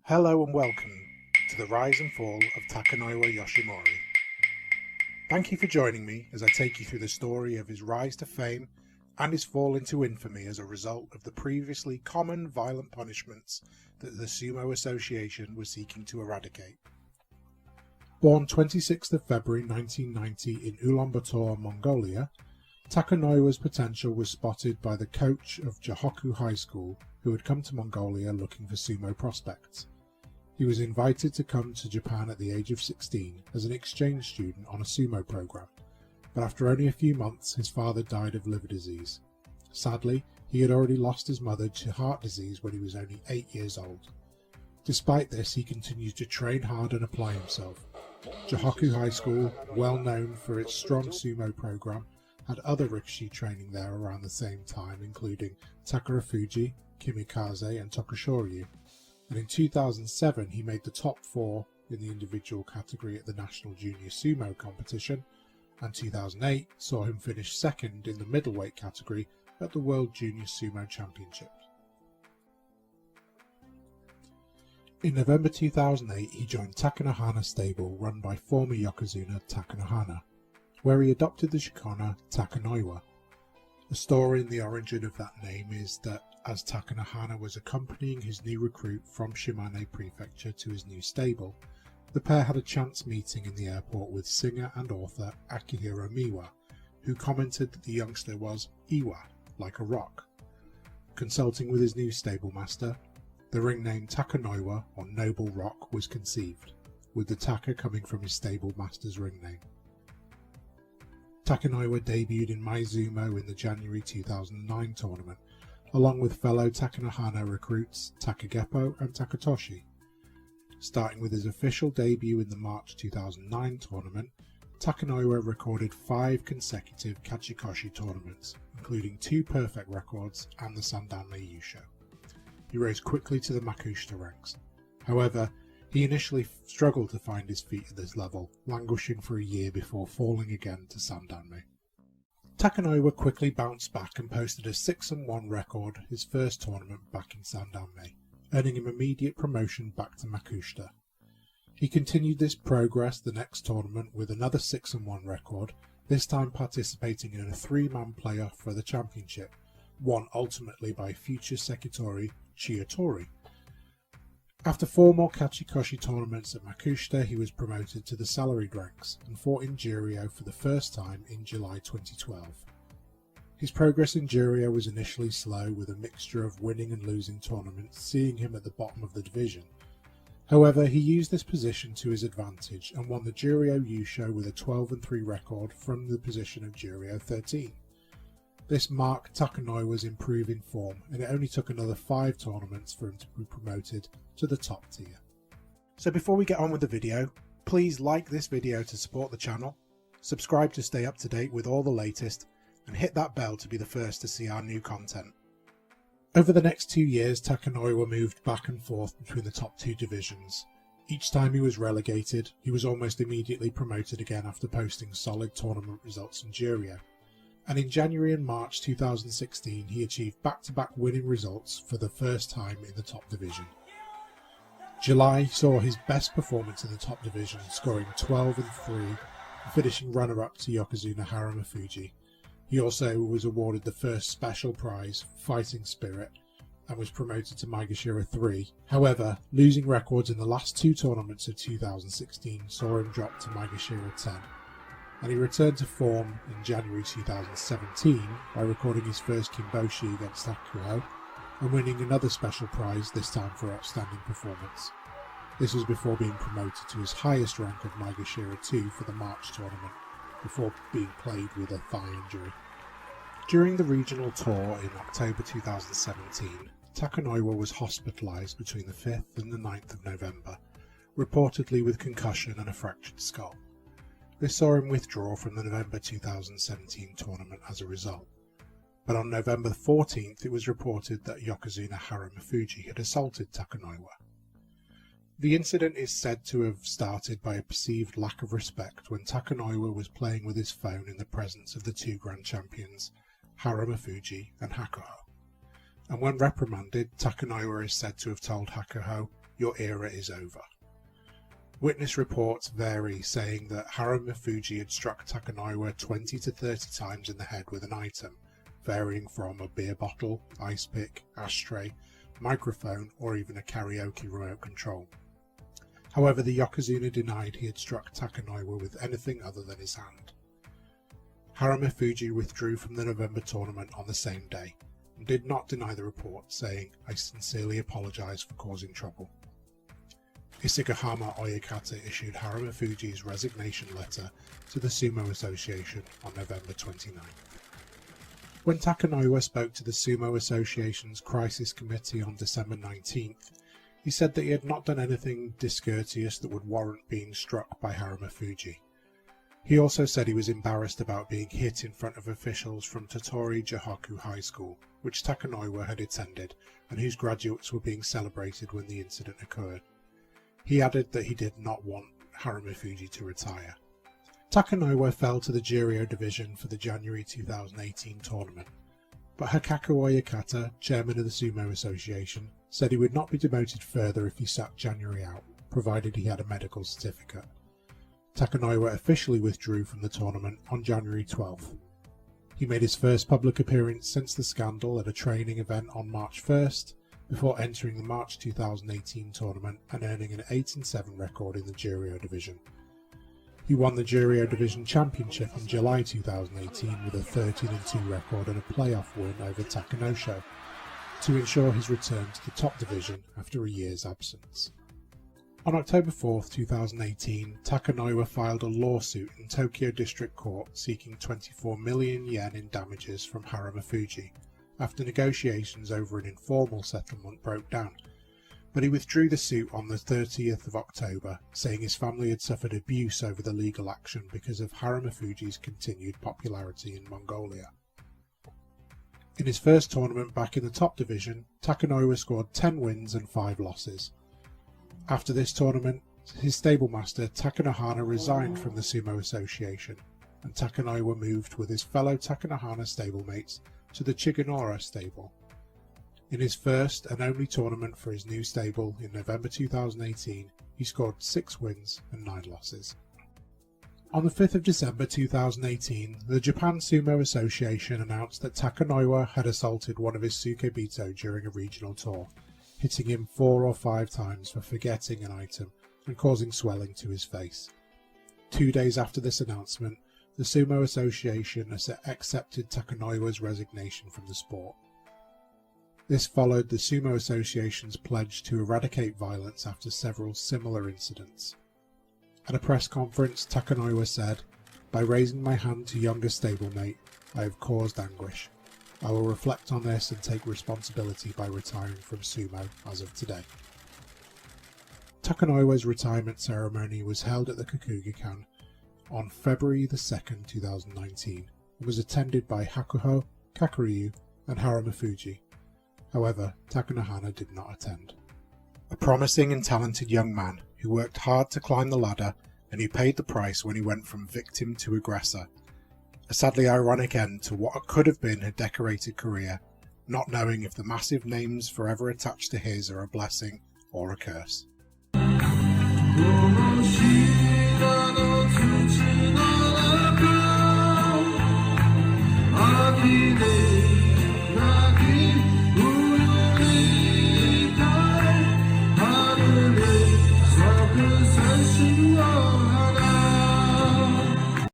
Hello and welcome to the rise and fall of Takanoiwa Yoshimori. Thank you for joining me as I take you through the story of his rise to fame and his fall into infamy as a result of the previously common violent punishments that the Sumo Association was seeking to eradicate. Born 26th of February 1990 in Ulaanbaatar, Mongolia, Takanoiwa's potential was spotted by the coach of Jihoku High School, who had come to Mongolia looking for sumo prospects. He was invited to come to Japan at the age of 16 as an exchange student on a sumo program, but after only a few months his father died of liver disease. Sadly, he had already lost his mother to heart disease when he was only 8 years old. Despite this, he continued to train hard and apply himself. Jihoku High School, well known for its strong sumo program, had other rikishi training there around the same time, including Takanoiwa, Kimikaze and Tokushoryu, and in 2007 he made the top 4 in the individual category at the National Junior Sumo competition, and 2008 saw him finish second in the middleweight category at the World Junior Sumo Championship. In November 2008 he joined Takanohana stable run by former Yokozuna Takanohana, where he adopted the shikona Takanoiwa. The story in the origin of that name is that as Takanohana was accompanying his new recruit from Shimane Prefecture to his new stable, the pair had a chance meeting in the airport with singer and author Akihiro Miwa, who commented that the youngster was Iwa, like a rock. Consulting with his new stable master, the ring name Takanoiwa, or Noble Rock, was conceived, with the Taka coming from his stable master's ring name. Takanoiwa debuted in Maizumo in the January 2009 tournament, along with fellow Takanohana recruits Takagepo and Takatoshi. Starting with his official debut in the March 2009 tournament, Takanoiwa recorded 5 consecutive Kachikoshi tournaments, including 2 perfect records and the Sandanme Yusho. He rose quickly to the Makushita ranks. However, he initially struggled to find his feet at this level, languishing for a year before falling again to Sandanme. Takanoiwa quickly bounced back and posted a 6-1 record his first tournament back in Sandanme, earning him immediate promotion back to Makushita. He continued this progress the next tournament with another 6-1 record, this time participating in a 3-man playoff for the championship, won ultimately by future Sekitori Chiyotori. After 4 more Kachikoshi tournaments at Makushita, he was promoted to the salaried ranks and fought in Juryo for the first time in July 2012. His progress in Juryo was initially slow, with a mixture of winning and losing tournaments seeing him at the bottom of the division. However, he used this position to his advantage and won the Juryo Yusho with a 12-3 record from the position of Juryo 13. This marked Takanoiwa's improving form, and it only took another 5 tournaments for him to be promoted to the top tier. So before we get on with the video, please like this video to support the channel, subscribe to stay up to date with all the latest, and hit that bell to be the first to see our new content. Over the next 2 years, Takanoiwa moved back and forth between the top 2 divisions. Each time he was relegated, he was almost immediately promoted again after posting solid tournament results in Juryo. And in January and March 2016 he achieved back-to-back winning results for the first time in the top division. July saw his best performance in the top division, scoring 12-3 and finishing runner-up to Yokozuna Harumafuji. He also was awarded the first special prize, Fighting Spirit, and was promoted to Maegashira 3. However, losing records in the last 2 tournaments of 2016 saw him drop to Maegashira 10. And he returned to form in January 2017 by recording his first Kimboshi against Hakuho and winning another special prize, this time for outstanding performance. This was before being promoted to his highest rank of Maegashira 2 for the March tournament, before being plagued with a thigh injury. During the regional tour in October 2017, Takanoiwa was hospitalised between the 5th and the 9th of November, reportedly with concussion and a fractured skull. This saw him withdraw from the November 2017 tournament as a result, but on November 14th it was reported that Yokozuna Harumafuji had assaulted Takanoiwa. The incident is said to have started by a perceived lack of respect when Takanoiwa was playing with his phone in the presence of the 2 grand champions, Harumafuji and Hakuho. And when reprimanded, Takanoiwa is said to have told Hakuho, your era is over. Witness reports vary, saying that Harumafuji had struck Takanoiwa 20 to 30 times in the head with an item, varying from a beer bottle, ice pick, ashtray, microphone, or even a karaoke remote control. However, the Yokozuna denied he had struck Takanoiwa with anything other than his hand. Harumafuji withdrew from the November tournament on the same day, and did not deny the report, saying, "I sincerely apologise for causing trouble." Isagahama Oyakata issued Harumafuji's resignation letter to the Sumo Association on November 29. When Takanoiwa spoke to the Sumo Association's Crisis Committee on December 19th, he said that he had not done anything discourteous that would warrant being struck by Harumafuji. He also said he was embarrassed about being hit in front of officials from Totori Jihoku High School, which Takanoiwa had attended and whose graduates were being celebrated when the incident occurred. He added that he did not want Harumafuji to retire. Takanoiwa fell to the Juryo division for the January 2018 tournament, but Hikaku Oyakata, chairman of the Sumo Association, said he would not be demoted further if he sat January out, provided he had a medical certificate. Takanoiwa officially withdrew from the tournament on January 12th. He made his first public appearance since the scandal at a training event on March 1st, before entering the March 2018 tournament and earning an 8-7 record in the Juryo division. He won the Juryo division championship in July 2018 with a 13-2 record and a playoff win over Takanoiwa to ensure his return to the top division after a year's absence. On October 4, 2018, Takanoiwa filed a lawsuit in Tokyo District Court seeking 24 million yen in damages from Harumafuji, after negotiations over an informal settlement broke down, but he withdrew the suit on the 30th of October, saying his family had suffered abuse over the legal action because of Harumafuji's continued popularity in Mongolia. In his first tournament back in the top division, Takanoiwa scored 10 wins and 5 losses. After this tournament, his stablemaster Takanohana resigned from the Sumo Association, and Takanoiwa moved with his fellow Takanohana stablemates to the Chiganora stable. In his first and only tournament for his new stable in November 2018, he scored 6 wins and 9 losses. On the 5th of December 2018, the Japan Sumo Association announced that Takanoiwa had assaulted one of his Sukebito during a regional tour, hitting him 4 or 5 times for forgetting an item and causing swelling to his face. 2 days after this announcement, the Sumo Association accepted Takanoiwa's resignation from the sport. This followed the Sumo Association's pledge to eradicate violence after several similar incidents. At a press conference, Takanoiwa said, "By raising my hand to younger stablemate, I have caused anguish. I will reflect on this and take responsibility by retiring from sumo as of today." Takanoiwa's retirement ceremony was held at the Kokugikan on February 2nd, 2019, and was attended by Hakuho, Kakuryu, and Harumafuji. However, Takanohana did not attend. A promising and talented young man who worked hard to climb the ladder and who paid the price when he went from victim to aggressor. A sadly ironic end to what could have been a decorated career, not knowing if the massive names forever attached to his are a blessing or a curse.